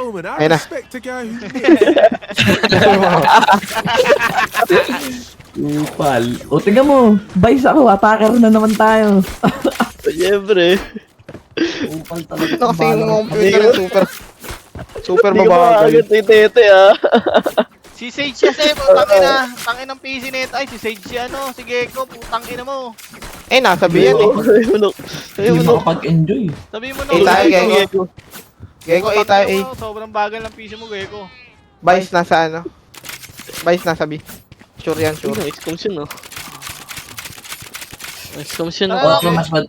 Roman, I Ayun na. respect a guy who Upal. O, tingnan mo. Vice ako. Attacker na naman tayo. Siyempre. Upal talaga. Ano kasi yung computer yung super Hindi ko mabagal. maagat yung tete ah. Si Sage kasi, putangin na. Tangin ng PC nito. Ay, si Sage si ano, si Gecko, putangin na mo. Eh, nasabi yan eh. Sabi mo no. Sabi mo Hindi no. makapag-enjoy. Sabi mo na. Eh, tayo, Gecko. Gecko, A tayo, A. Sobrang bagal ng PC mo, Gecko. Vice nasa ano? Vice nasa B. Sure yan, sure. Nice comes yun no. Nice comes yun Ah, Okay, no.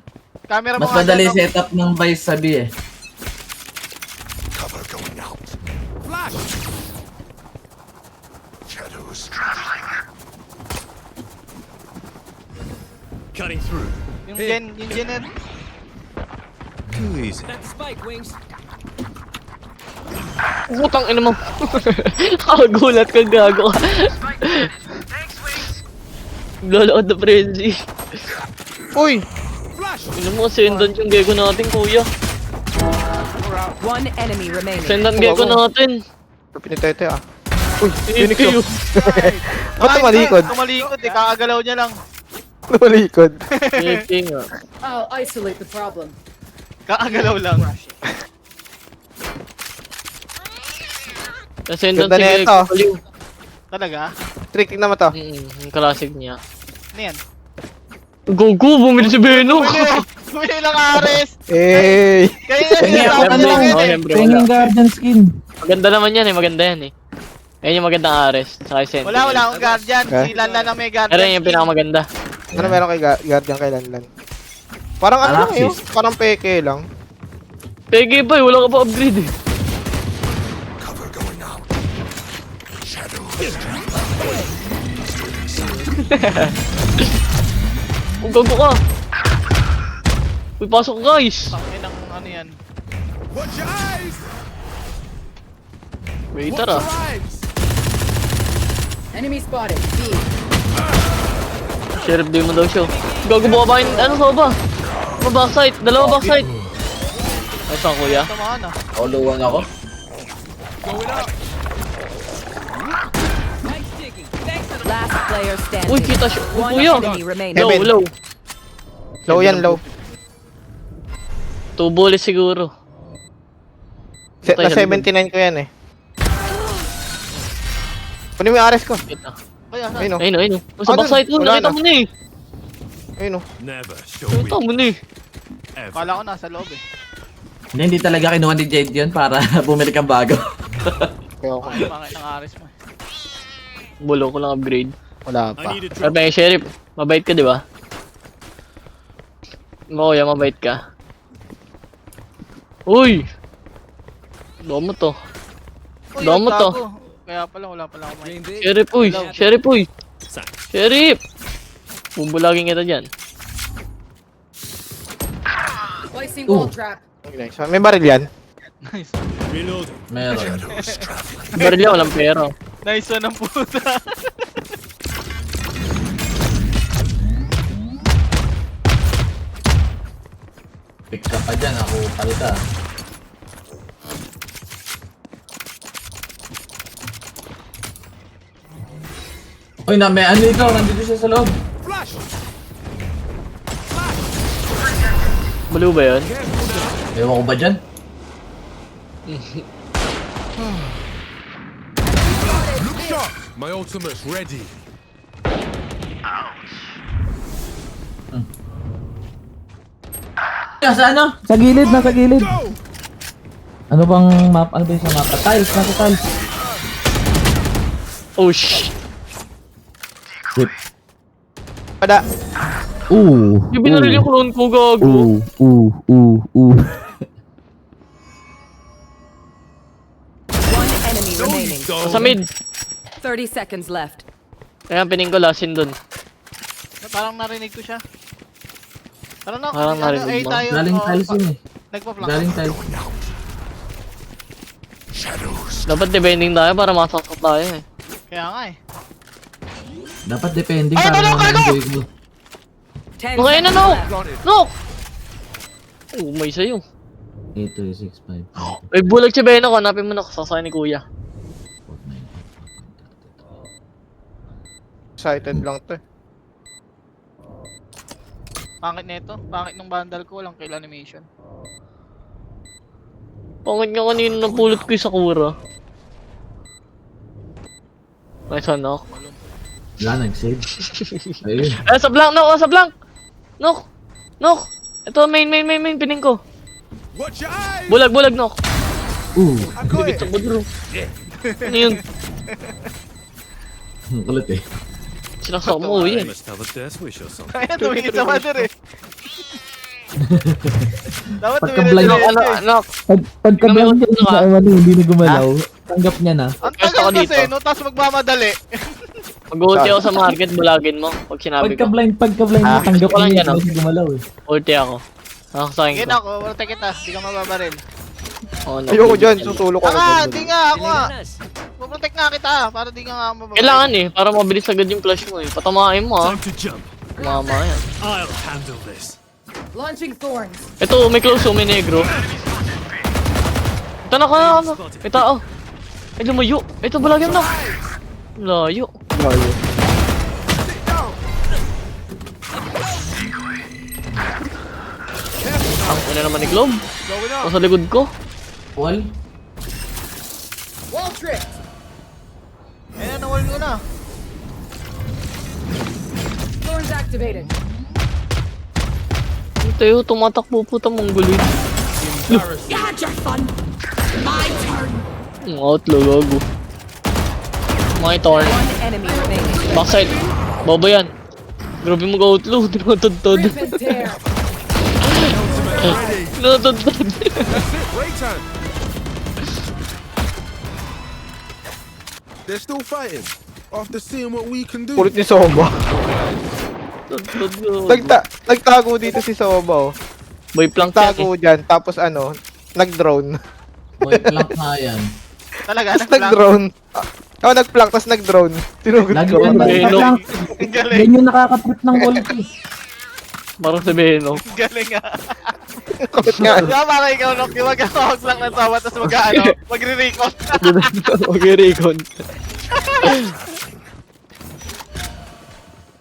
Camera mo mas nga madali dyan, no? setup ng Vice sabi eh. cover going out. Flash. Shadows traveling. Cutting through. Yung Gen. Too easy. Putang ina mo. Kagulat ka gago ka. Lolood na frenzy. Uy! Flash. Ina mo, sendan yung gego natin kuya. One enemy remaining. Sendan gego natin. Pinitete ah. Uy, Phoenix Kayo. yun. Ba't tumalikod? Tumalikod, eh, kakagalaw niya lang. Tumalikod. King ah. I'll isolate the problem. Kakagalaw lang. Nasendan Ganda si na Gego. ito. Baliw. Talaga? Trick naman to. Yung classic niya. Ano yan? Gogo, bumili si Beno. Bumili lang Ares. Eh. Kaya nga Tingnan sinasabi ako niya lang lang. yun eh. Siyempre, Tingin wala. Guardian skin. Maganda naman yan eh, maganda yan eh. Ayun yung magandang Ares, saka yung Sentinel. Wala akong guardian. Okay. Si Lanlan lang may guardian. Pero yun yung pinakamaganda. Ano meron kay Guardian kay Lanlan? Parang ano lang Alaxis. yun? Parang peke lang. Pege ba eh, wala ka pa upgrade eh. Cover going out. Shadows. Kung gago ka. Uy, pasok guys. Tangin ng ano yan. Watch your eyes. Waiter Watch ah. your eyes. Enemy spotted. B. Sheriff day mo daw siya. Gago ba ba yung ano sa ba? Backside, dalawa backside. Ay, saan kuya? Tamaan ah. Oluwan ako. Going up. Last player standing. Uy, kita siya. Uy, One kuya. enemy remaining. Low, Heaven. low. Low yan, low. 2 bullets siguro. Na 79 ko yan eh. Kunin mo yung Ares ko. Kita. Kaya na. Ayun o. Ayun, ayun. Sa Ah, backside, dun. Wala nakita na. mo na eh. Ayun o. Never show Nakita mo na eh. Ever. Kala ko nasa loob eh. Hindi talaga kinuha ni Jade yun para bumili kang bago. Kaya ako. Ay, pangit ng Ares mo. Bulo ko lang upgrade. Wala I pa. need a Pero drop. may sheriff, mabait ka di ba? Kuya, mabait ka. Uy! Domo to. Uy, Damo to. gago. Kaya pala wala pala ako may. Sheriff, uy! Sheriff, uy! Thanks. Sheriff! Bubulagin kita dyan. Placing wall trap. Okay, nice. May baril yan. Nice. Reloading. Meron. Shadows traveling. Baril niya, walang pera. Nice one ang puta. Pick ka pa dyan. Ako palita. Uy, may ano ikaw? Nandito siya sa loob. Flash. Baliw ba yun? Ewan ko ba dyan? Look sharp. My ultimate's ready. Sa ano? Sa gilid, nasa gilid. Go. Ano bang map? Ano ba yung sa mapa? Tiles, nasa tiles. Oh, shh! Whip. Pada. Yung binaril yung clone ko, gago. One enemy remaining. Sa mid. 30 seconds left. Kaya pining ko lasin dun. Parang narinig ko siya. Parang na, Parang narinig ay mo. tayo. Galing tiles yun eh. Nagpa-flank. Galing tiles. Shadows. Dapat defending tayo para masakot tayo eh. Kaya nga eh. Dapat depending Ay, para ano, ma-enjoy mo. 10 Okay na, seconds no! left. No! Oh, may sayo. 8, 2, 6, 5, May bulag si Beno ko, hanapin mo na sasakay ni Kuya. 4, 9, Excited lang to eh. Pangit nito. Pangit nung vandal ko. Walang kill animation. Pangit nga kanina napulot ko yung Sakura. Nice one, Nok. Wala, nag-save. Ayun. Eh, sa blank, Nok! Sa blank! Nok! Nok! Ito, main, pining ko. Watch your eyes! Bulag, Nok. I got Bibit it! ako, bro. Ano yun? Ang kulit eh. Sinaksak mo, uwi eh. Must have a death wish or something. Kaya tumingin sa mother eh. Dapat Pagka-blind tumingin Nok, sa Nok. Pagka-blind Tingnan mo, niya sa ano, hindi na gumalaw. Tanggap niya na. Ang Pwesto tagal ko dito. kasi, no? Tapos magmamadali. Mag-ulti ako sa market, bulagin mo. Pag sinabi ko. Pagka-blind niya, tanggap ko lang niya yan, hindi na gumalaw eh. Ulti ako. Nakakasahin Sige ko. na ako, protect kita. Di ka mababaril. Oh, no. Ayoko dyan, susulo ko. Di nga, ako nga. Puprotect nga kita, para di ka nga mababaril. Kailangan eh, para mabilis agad yung flash mo eh. Patamain mo ah. Time to jump. Mama yan. I'll handle this. Launching thorns. Ito, may close, may negro. Ito na ka na. May tao. Ay, lumayo. Ito, balagyan na. Layo. Ang ina naman ni Globe. O sa likod ko. Wall? Wall trick. Ayun, nawal ko na. Thorns activated. Tayo, tumatakbo po itong mongoloid. You had your fun. My turn. Ang outlaw, gago. My turn. One enemy remaining. Backside. Baba yan. Grabe mo ka-outlaw. Tinatadtad. Rip and tear. Tinatadtad. That's it, break time. They're still fighting. After seeing what we can do. Kulit ni Soba. Nagtago dito si Soba oh. Boy plank yan eh. Nagtago dyan, tapos ano, nag-drone. Boy, plank na yan. Talaga, Tapos nag-drone. Oh, nag-plank, tapos nag-drone. Tinugod Lagi ko. yan Beno. plank. Ang galing. Yan yung nakaka-trip ng quality. Parang sabihin, no? Ang galing ah. Kapit nga. Di ba parang ikaw, Nok, yung mag-hawak lang ng sawa, tapos magre-recon. Mag-recon.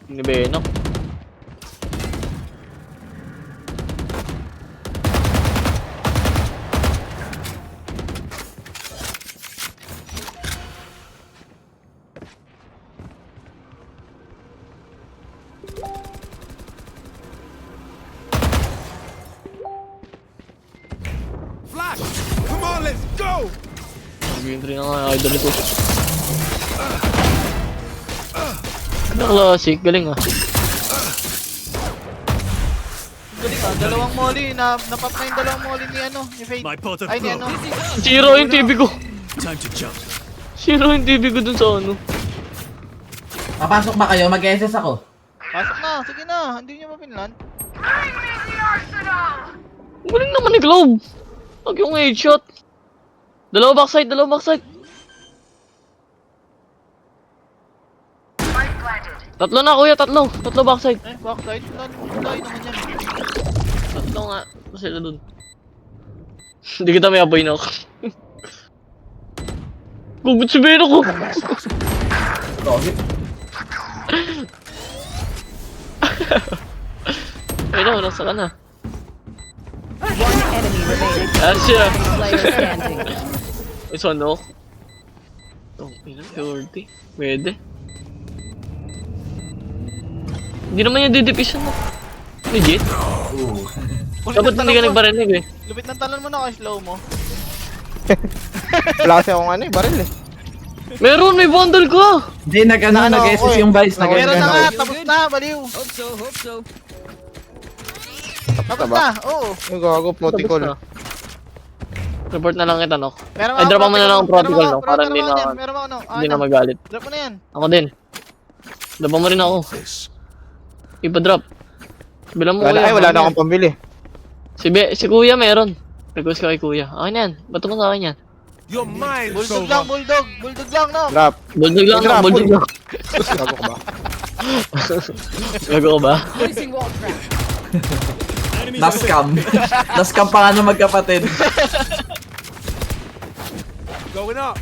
Ni Beno. Flash! Come on, let's go! Mag-entry na nga, idol ko. Ano classic? Galing ah. Galing ah, dalawang molly. Napap na yung dalawang molly ni ano, ni Fade. My pot of Ay, ni ano. blow. Zero yung TV ko. Time to jump. Zero yung TV ko dun sa ano. Papasok ba kayo? Mag-SS ako. Pasok na, sige na. Hindi niyo mapinlan. Galing naman ni Globe. Huwag yung headshot. Dalawa backside. Tatlo na kuya, tatlo backside. Eh, backside. Layo naman yan. Tatlo nga. Sila dun. Hindi kita may apoy na ako. Gugut si Beno ko. Beno, nasa ka na. One enemy remaining. Ah, siya. Player standing. Ito ano? Oh, ina, priority. Pwede. Hindi naman yung didivision mo. Legit? Dapat hindi ka nagbarinig eh. Lupit ng talon mo na kasi slow mo. Wala kasi akong ano eh, baril eh. Meron, may bundle ka! Hindi, nag-SS yung Vice. Meron na nga, Nag-SS. tapos na, baliw. Hope so. Tapos na, oo. Yung gago, protocol. Tapos na. Report na lang kita, no? Meron Ay, dropan mo na lang ang protocol, no? Para Meron hindi ako na, yan, meron ako, no? hindi na magalit. Drop mo na yan. Ako din. Dropan mo rin ako. This. Ipa-drop. Bilang mo Wala, kuya. ay, wala na akong pambili. Si kuya meron. Request ka kay kuya. Akin yan. Bato mo sa akin yan. You're mine, Bulldog lang, Sova. bulldog. Bulldog lang, no? Drop. Bulldog lang, Drop, bulldog lang. Gago ka ba? Gago ka ba? Placing wall trap. Na-scam. Na-scam pa nga ng magkapatid. Going up.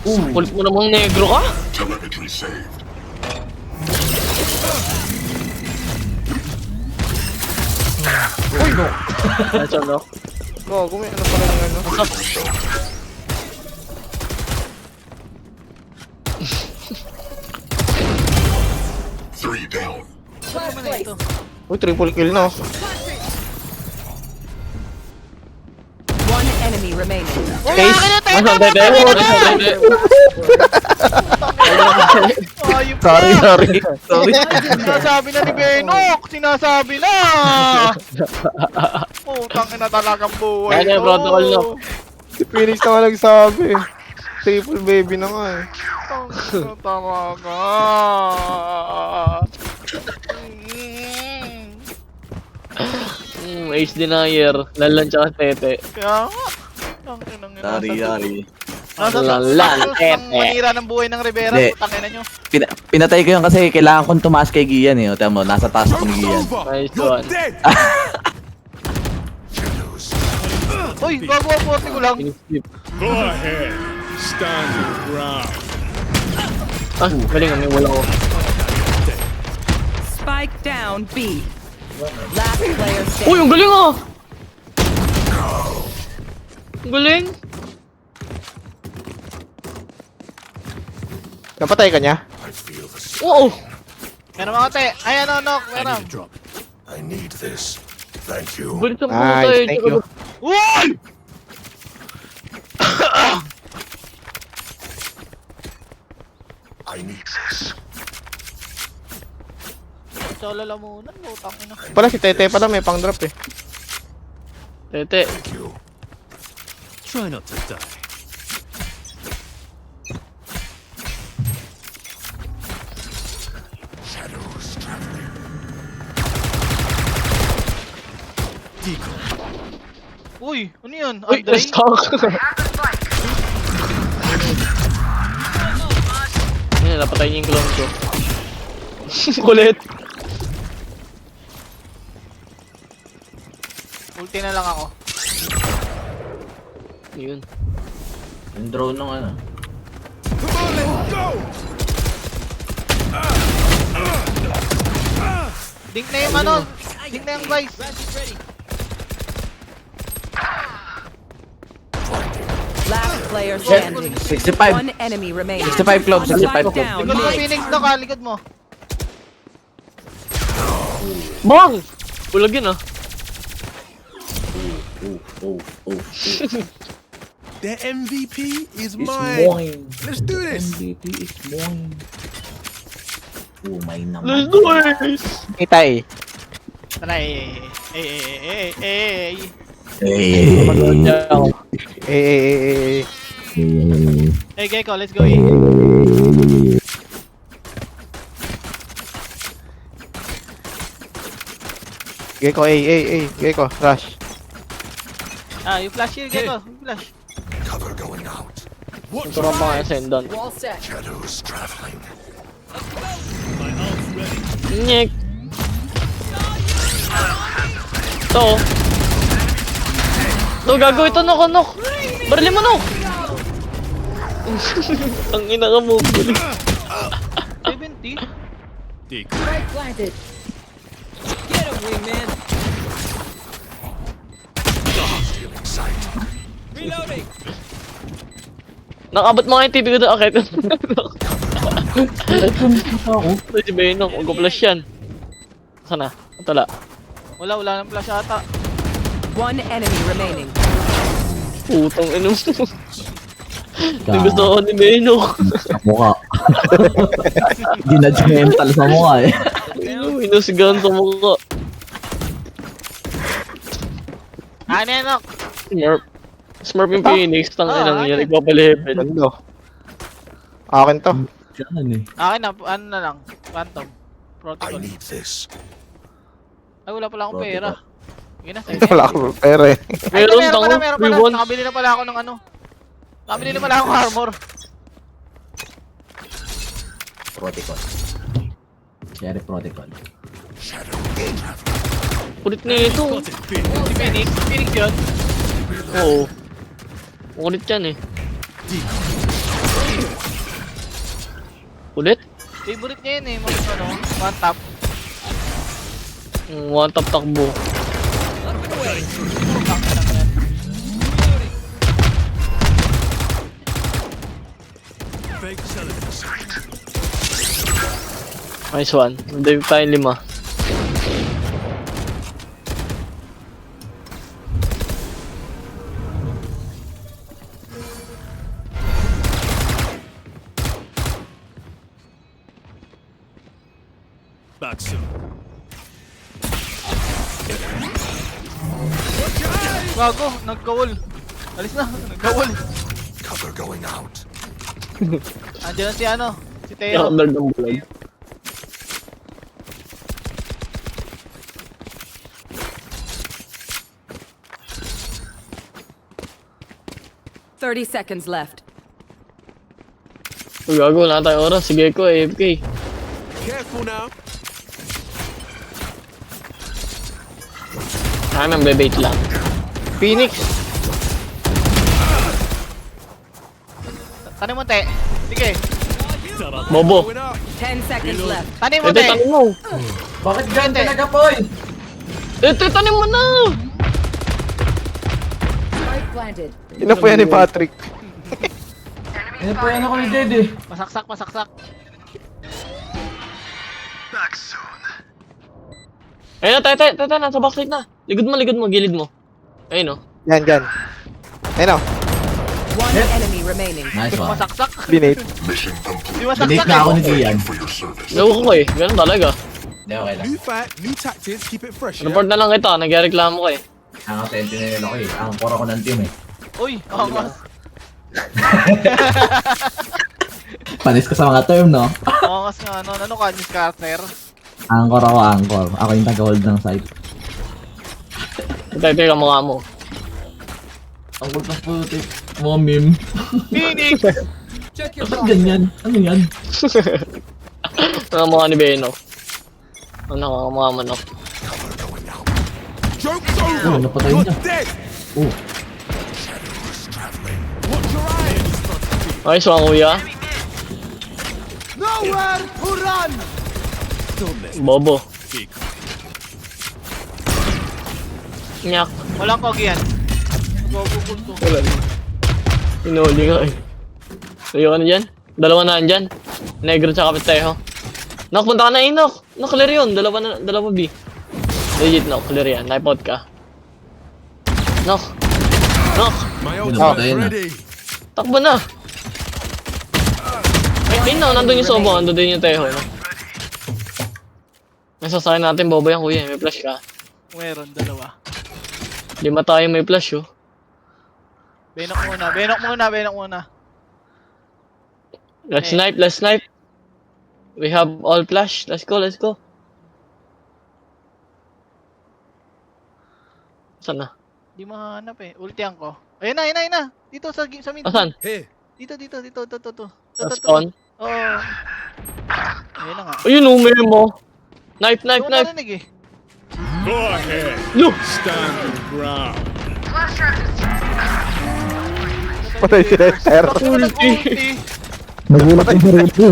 Kulit mo namang negro ka? Telemetry saved. Nice one, no? Go, may ano pala ng ano. Three down. Uy, triple kill na. One enemy remaining. Case. Nice one, bebe. Nice one, bebe. Ayun pa. Sorry. Sinasabi na ni Benok! Sinasabi na! Putang ina talagang buhay. Kaya na, protocol, no? Si Phoenix na nga nagsabi. Triple baby na nga eh. Tangina talaga. Ace denier. Lalan tsaka tete. Kaya nga. Tangina nga. Yari. Nasa Lalan, ang tete. manira ng buhay ng Rivera. Hindi. Putang ina nyo. Pinatay ko yun kasi kailangan kong tumaas kay Gian eh. O, tama mo, nasa taas ako ni Gian. Over. Nice You're one. dead. Uy, bago ang 40 ko lang. Skip. Go ahead. Stand your ground. Ah, galing ang wala ko. Spike down B. Last player standing. Uy, ang galing ah! Ang galing! Napatay ka niya? Oo! Meron mga te. Ayan o, Nok. I Meron. need a drop. I need this. Thank you. Galit ang Nice, puta eh. thank you. Uy! I need this. Solo lang muna. Putang ina. Pala si Tete pala may pang drop eh. Tete. Thank you. Try not to die. Shadows traveling. Decoy. Uy, ano yun? Uy, Andre? na-stuck! Ayun, napatay niya yung clone ko. Kulit! Ulti na lang ako. Yun. Yung drone nung ano. Come on, let's go. Dink na yung ano. Dink na yung Vice. Last player standing. 65. One enemy remaining. 65 club, 65 Spike club. down Likod mo, mid. Phoenix na ka. Likod mo. Bang! Bulag yun ah. The MVP is It's mine. mine. Let's do this. MVP is mine. Oh, mine naman. Let's do it! Kita eh. Tara, eh. Hey. Hey, Gecko, let's go. Eh. Gecko, Gecko, rush. Ah, you flash here, Gecko. You flash. Cover going out. Turang pa nga yung sendon. Wall set. Shadows traveling. Nyek! Ito. Ito, gagawin ito, Nok. Barilin mo, Nok! Ang ina ka mo. 70? Decoy. Planted. Get him, wingman. Stealing sight. Reloading. Nakabot mga yung TV ko doon. Akit. Ito si Benok. Mag-flash yan. Sana. Atala. Wala nang flash ata. One enemy remaining. Putong ino mo. Yung gusto ko ni Benok. Sa mukha. Ginadmental sa mukha eh. Inusgan sa mukha. Ano yan, Nok? Smurf yung Phoenix. Tanginang yan. Ipapalehebel. Bando. Akin to. Diyan eh. Akin na, ano na lang. Phantom. I Protocol. need this. Ay, wala pala akong pera. Sige na, sige. Wala akong pera eh. Ay, Meron meron tango. pala. Free one. Nakabili na pala ako ng ano. Nakabili na pala akong armor. Protocol. Cherry protocol. Shadows traveling. Kulit na ito. Spotted B. Si Phoenix. Phoenix yun. Oo. Kulit yan eh. Kulit? Favorite niya yun eh. Mga ano, one tap. One tap takbo. Fake cellular sight. Nice one. Dave tayong 5. Back soon. Gago, nagkawol. Alis na, nagkawol. Cover going out. Andiyan na si ano, si Yung Teo. under ng bulag. Seconds left. Uy, gago, wala tayong oras. Sige ko, AFK. Careful now. Kaya nang bebait lang. Phoenix. Tanim mo, Te. Sige, Bobo. Going up. 10 seconds left. tanim mo, Ito, Te. tanim mo. Bakit ganyan talaga, Poy? Ito, tanim mo na! Spike planted. Ina po yan ni Patrick. Masaksak, masaksak. Back soon. Ayun na, tayo, nasa backside na. Ligod mo, gilid mo. Ayun o. Yan, yan. Ayun o. One enemy remaining. Nice one. Masaksak. Binate. Mission complete. Di masaksak Delete na ako ni Gian. For your service. Loko ko eh, ganun talaga. Hindi, okay lang. New fight, new tactics. Keep it fresh. Yeah? Report na lang kita, nagyareklamo ko eh. Ang sentinel ako eh. Ang core ako ng team eh. Uy, angas. Panis ka sa mga term, no? Angas nga, ano, ano ka, Miss Carter? Angkor ako, angkor. Ako yung taga-hold ng site. Ito yung mukha mo. Ang kulpas putik. Mga meme. Phoenix! Bakit ganyan? Ano yan? Ang mukha ni Beno. Ano ka, mukha manok. Cover going out. Joke's Oh, over. napatay You're niya. dead. Oh, Shadows traveling. Watch your eyes. Nice one, kuya. Nowhere to run. Don't let Bobo. big. Nyak. Walang kogi yan. Magugugol ko. Wala na. Pinuli nga eh. Tayo ka na dyan. Dalawa na andyan. Negro tsaka Petejo. Nok, punta ka na Inok. Nok, clear yun. Dalawa B. Legit, Nok. Clear yan. Lipod ka. Nok. Nok. My Oh, ultimate's ayun na. ready. Takbo na. Ay, no. Nandun yung Sobo. Nandun din yung Tejo. No? Nasasakin natin, bobo yan, kuya. May flash ka. Meron, dalawa. 5 tayo may flash, oh. Benok muna. Let's snipe. We have all flash. Let's go. Saan na? Di mahanap eh. Ultihan ko. Ayun na. Dito sa mid. Asan? Here. Dito. Sa spawn? Oo. Ayun na nga. Ayun, umay mo. Knife. Hindi ko narinig eh. Go ahead. Look! Stand your ground. Patay si Lester. Ulti. nagulat yung sarili ko.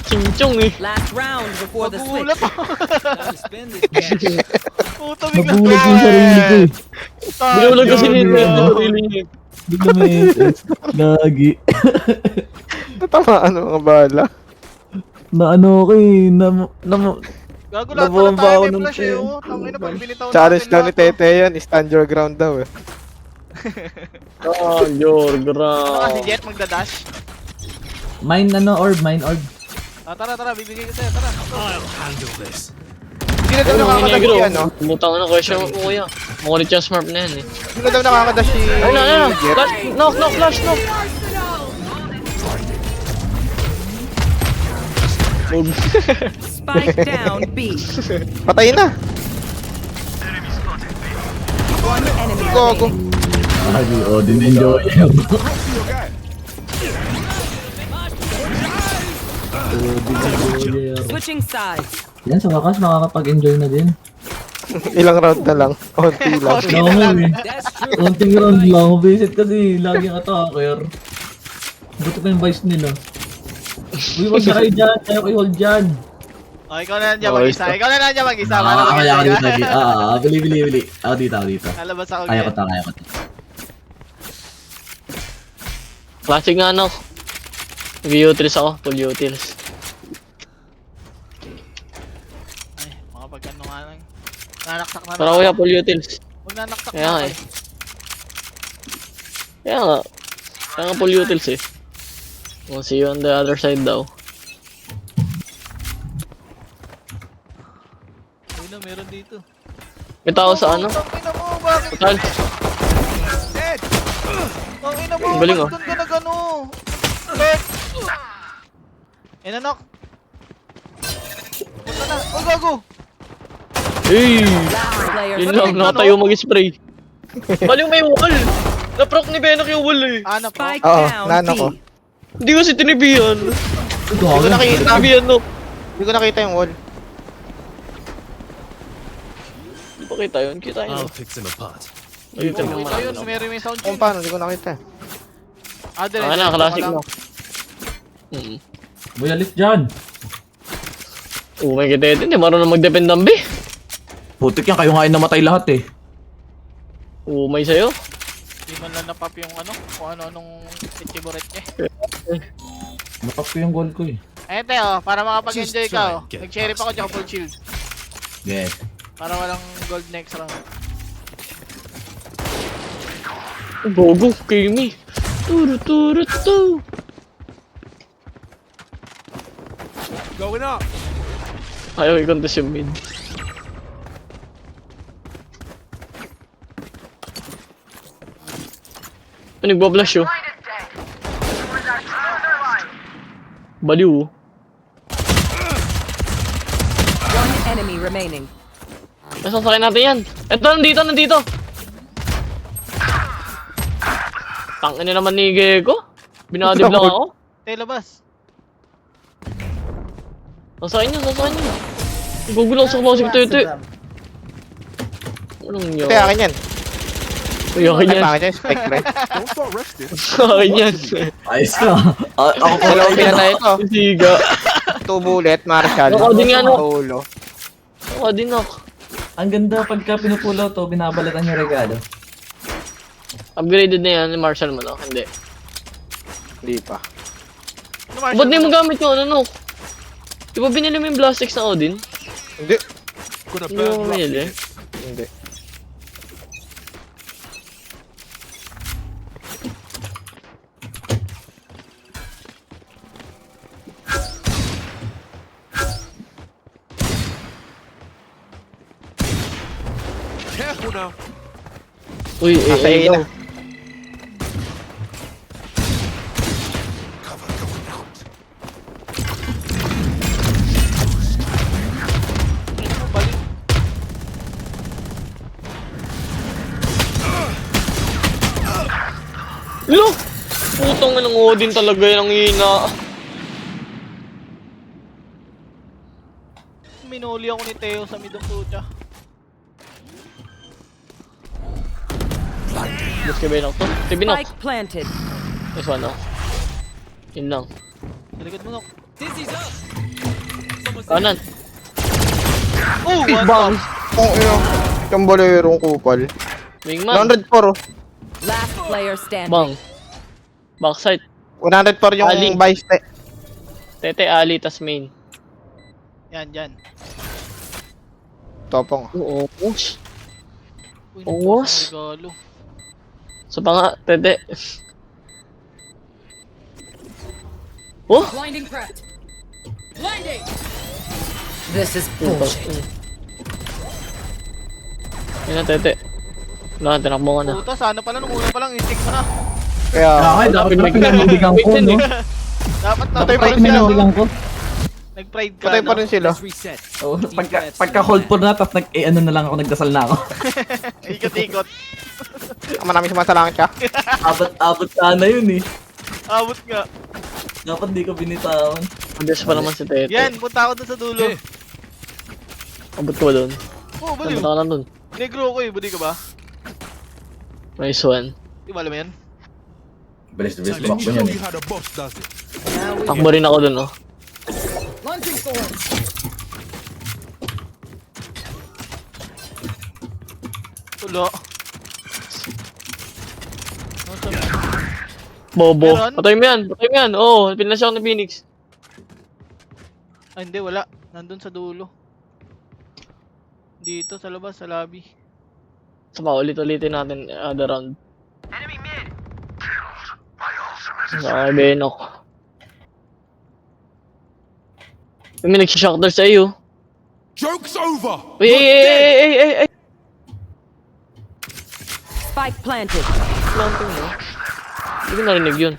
Chingchong eh. Last round before the switch. Magulat. Puta bigla. Nagulat yung sarili ko eh. Binulag kasi nito yung sarili niya. Bigla may SS. Gagi. Natamaan ang mga bala. Na ano ko eh. Gago lahat pala Nabomba tayo ako may ng flash eh. pen. Oh. Tangina pag binitaw Challenge lang ni lahat, oh. Tete yan. Stand your ground daw eh. Oh, your Ano kasi ground. Jet magdadash? Mine orb. Tara, bibigay ko sa'yo, tara. I'll handle this. Hindi na daw Ano, may nakakadash negro. si ano. Butang na question mo, kuya. Makulit yung smurf na yan eh. Hindi na daw nakakadash si... Ayun. Jet. Flash, knock, flash, knock. Spike down B. Patay na. One enemy Gogo. remaining. Gagi. Oh, din-enjoy. Switching sides. Yan, sa wakas makakapag-enjoy na din. Ilang round na lang. Konti lang. Konti na lang. That's true. Konting round lang. Visit kasi laging attacker. Buto pa yung vice nila. Uy, wag na kayo dyan. Kaya kayo hold dyan. Oh, ikaw na nandiyan mag-isa. Ikaw na nandiyan mag-isa. Para Kaya mag-isa ako ka. dito. Bili. Ako dito. Lalabas ako Kaya ko dyan. ta. Classic nga ano. Nag-utils ako, full utils. Ay, makapag ano nga lang. Nanaksak na Pero kuya, full utils. Huwag nanaksak Kaya na nga ako eh. Kaya nga full utils eh. We'll see you on the other side daw. Uy na, meron dito. May tao sa ano? Tangina mo, bakit? Total. Dead! Tangina mo, Ang galing, oh. ba't doon ka nag-ano? Dead! Inanok! Punta na! Oh, gago! Hey! Last player Yun Ano, lang, ano? nakatayo mag-spray. Baliw may wall! Naproc ni Benok yung wall eh. Ano po? Spike Oo, down nano B. ko. Hindi kasi tinibihan. Hindi ko nakita. Tinibihan no. Hindi ko nakita yung wall. Hindi pa kita yun, kita yun. I'll pick them apart. Ayun, tingnan mo. Ito yun, may sound Kung yun. paano, hindi ko nakita. Dire. Ah, na, classic no. Buyalit dyan. Oh my god, hindi marunong mag-depend ng B. Putik yan, kayo nga yung namatay lahat eh. Oh, may sayo. Hindi man lang napap yung ano, kung ano-anong ichiburet niya. Nakap ko yung goal ko eh. Eto oh, para makapag-enjoy Just ka try oh. and get Nag-sheriff ako past tsaka full shield. Yes. Para walang gold next round. Gogo, Kimi. Turu. Going up. Ayaw i-contest yung mid. Nagbo-flash yun. Baliw. One enemy remaining. Nasasakay natin yan. Eto, nandito. Tangin na naman ni Geko. Binadib lang ako. Labas. Sasakay niyo. Gugulang sa kumawasig ito. Anong nyo? Kaya akin yan. Uy, akin Ay, yan. bakit yan? Spike pre. Don't start resting. Akin yan. Ayos ka. Ako po Dalawang pinatay ito. Siga. 2 bullet, Marshall. Ako din nga, no? Ulo. Ako din ako. Ang ganda pagka pinupulaw to, binabalatan yung regalo. Upgraded na yan ni Marshall mo, no? Hindi. Hindi pa. Ba't di mo gamit yung ano, no? Di ba binili mo yung Blastix na Odin? Hindi. Gonna Hindi mo burn rock. binili. Hindi. Careful now. Uy, Nasa A na. Cover going out. Lo! Putong ng Odin talaga yan ang hina. Minuli ako ni Teo sa midong pucha. Mas kabay lang to. Tibinok. Spike planted. Nice one, no? Yun lang. Daligad mo nok. Kanan. Oh, what Bang! Kung yung bolerong kupal. Wingman. 104 oh. Last player standing. Bang. Backside. 104 yung Ali. vice. Tete, Ali, tas main. Yan. Topong. Oo. Uy, Ongus. regalo. Sa pa nga, Tete. Oh! Blinding threat. Blinding. This is bullshit. Yan na, Tete. Wala, tinakbo ka na. Puta, sana pala nung una pa lang instinct mo na. Kaya, Ay, dapat na pinanindigan ko, no? Dapat Patay pa rin nag-pride sila, ka. Pinanindigan ko. Nag-pride ka. patay pa no? rin sila. Let's reset. Oh, pagka hold po na, tapos ano na lang ako, nagdasal na ako. Ikot-ikot. Maraming sumasalangit ka. Abot sana yun eh. Abot nga. Dapat di ko binitawan. Andes pa naman si Tete. Yan, punta ako dun sa dulo. Okay. Abot ko ba doon? Oh, baliw. Punta ka na dun. Negro ko eh, budi ka ba? Nice one. Di ba alam mo yan? Bilis Let me show you how the boss does it. Takbo rin ako dun, oh. Launching swords. Tulo. Bobo. Meron? Patay mo yan. Patay mo yan. Oo, pinasya ako ni Phoenix. Ay, hindi, wala. Nandun sa dulo. Dito, sa labas, sa lobby. Saka ulit-ulitin natin other round. Sa Benok. May nagsishockter sa iyo. Joke's over. Uy, ay! Spike planted. Planting mo. Hindi ko narinig yun.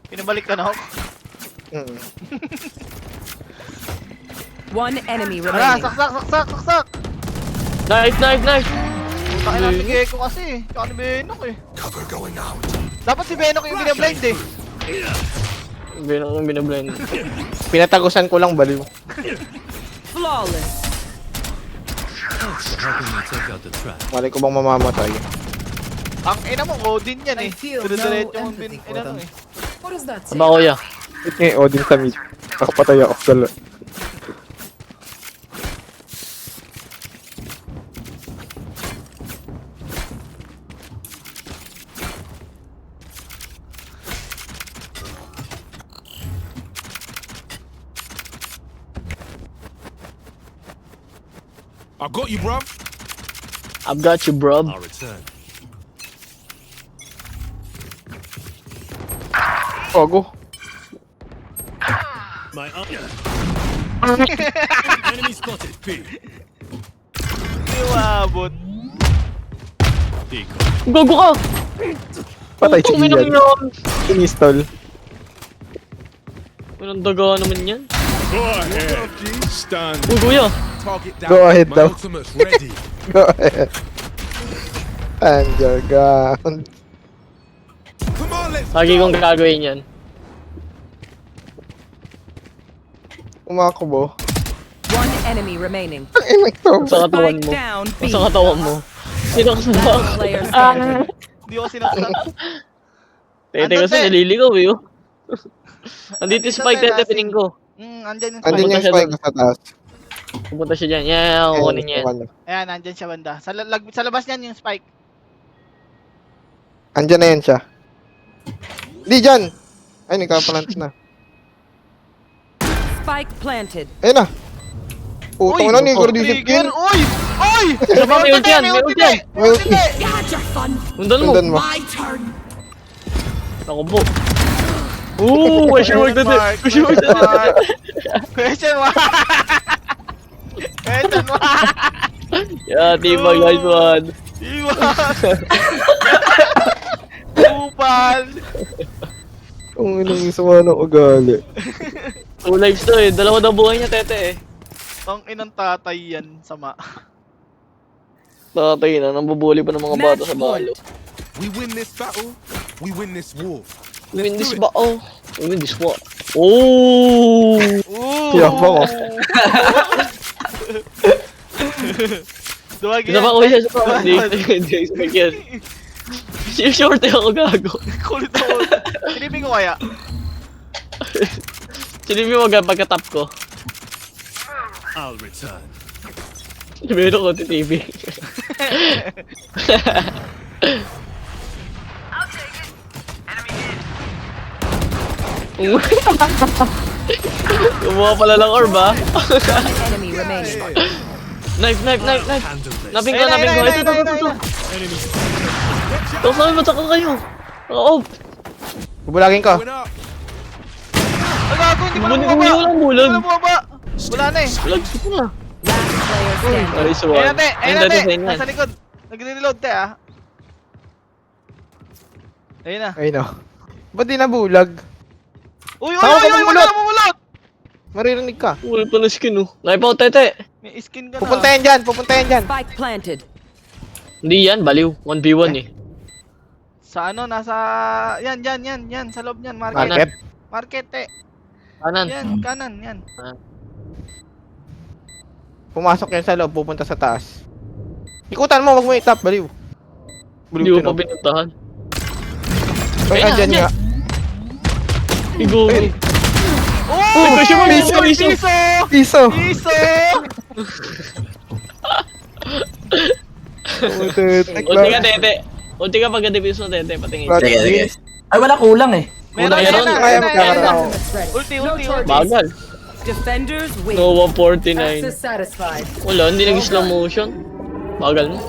Pinabalik ka na, Hawk. Mm. One enemy Tara, remaining. saksak! Knife! Putang ina si Gecko kasi. Tsaka ni Benok eh. Cover going out. Dapat si Benok yung binablind eh. Benok yung binablind. Pinatagusan ko lang baliw. Flawless. Mali ko bang mamamatay? Ang ina mo, Odin yan eh. I feel Dire-diretso no yung empathy for inano them. eh. What does that say? Aba kuya. Ito yung Odin sa mid. Nakapatay ako sa I got you, bruv. I've got you, bro. I'll return. Ogo. My enemy spotted. P. Hindi maabot. Decoy. Gogo ka! Patay si Putang ina Ian. mo yan. Inistall. Walang daga naman yan. Go ahead. Stand. Uy, kuya. Target down. Go ahead, My daw. ultimate's ready. Go ahead. And your gun. Come on, let's Lagi go. kong gagawin yan. Umakubo. One enemy remaining. Ang ina to. Sa katawan Spike mo. down B. Sa katawan mo. Sino ka sa Last player standing. Hindi ako sinaksak. Tete Andun, kasi te. naliligaw eh. Oh. Andito si Spike, te, tete, lasing. pining ko. Andyan yung Andyan spike. yung siya spike dun. sa taas. Pupunta siya dyan. Yan, kukunin niya. yan. Ayan, andyan siya banda. Sa labas niyan yung spike. Andyan na yan siya. Di dyan! Ay, nagkapalant na. Spike planted. Ayun na. Putong na, hindi ko discipline. Uy! Uy! Isa pa, may ult yan, may ult yan. May ult yan! You had your fun. Sundan mo. Sundan mo. My turn. Ako po. Ooh, question mark tete. Question mark tete. Question mark! Question mark! Yeah, tibag, nice one. Iwan! Kupal! Kung inang sama ng ugali. 2 lives to eh. Dalawa daw buhay niya, tete eh. Ang inang tatay yan, sama. Tatay na, nambubuli pa ng mga bata sa balo. We win this battle. We win this war. We win this ba? Oh. We win this war. Oh! Yabang oh. Duwag Isa pa kuya, isa pa. Hindi, expect yan. Short ako gago. Kulit ako. Silipin ko kaya. Silipin mo pagka-tap ko. I'll return. Meron ko sa TV. Kumuha pala ng orb ah. One enemy remaining. Knife. Handle this. Naping ko. Ito. Enemy Tapos namin mataka kayo. Oo. Bubulagin ko. Going up. Ay, gago, hindi mo na Bulag bumaba. lang, bulag. Hindi mo na bumaba. Wala na eh. Bulag, sipo na. Last player standing. Nice one. Ayun na, te. Ayun na, te. Ayun na, Nasa likod. Nagre-reload, te, ah. Ayun na. Ayun oh. Ba't di nabulag? Uy, Saan ka wala bumulot? na bumulot. Maririnig ka. Wala pa na skin oh. Naipaw tete. May skin ka na. Pupunta yan dyan. Spike planted. Hindi yan, baliw. 1v1 eh. Sa ano, nasa... Yan. Sa loob niyan, Market. market. Market, te. Kanan. Yan, kanan, yan. Pumasok yan sa loob, pupunta sa taas. Ikutan mo, wag mo i-tap, baliw. Hindi ko pa tunog. pinuntahan. Ay, Ayun na, andyan nga. Igo. Ayun. Oh! Question mo, piso, piso! Piso! Piso! Ulti ka, tete. Ulti ka pagka-defuse mo, tete. Patingin. Sige, sige. Ay, wala kulang eh. Meron, Meron, meron. kaya Meron, magkakaroon meron. ako. Ulti, ulti, ulti. Bagal. Defenders win. No 149. Access satisfied. Wala, hindi nag-slow motion. Bagal mo.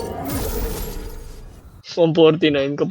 149 ka pa.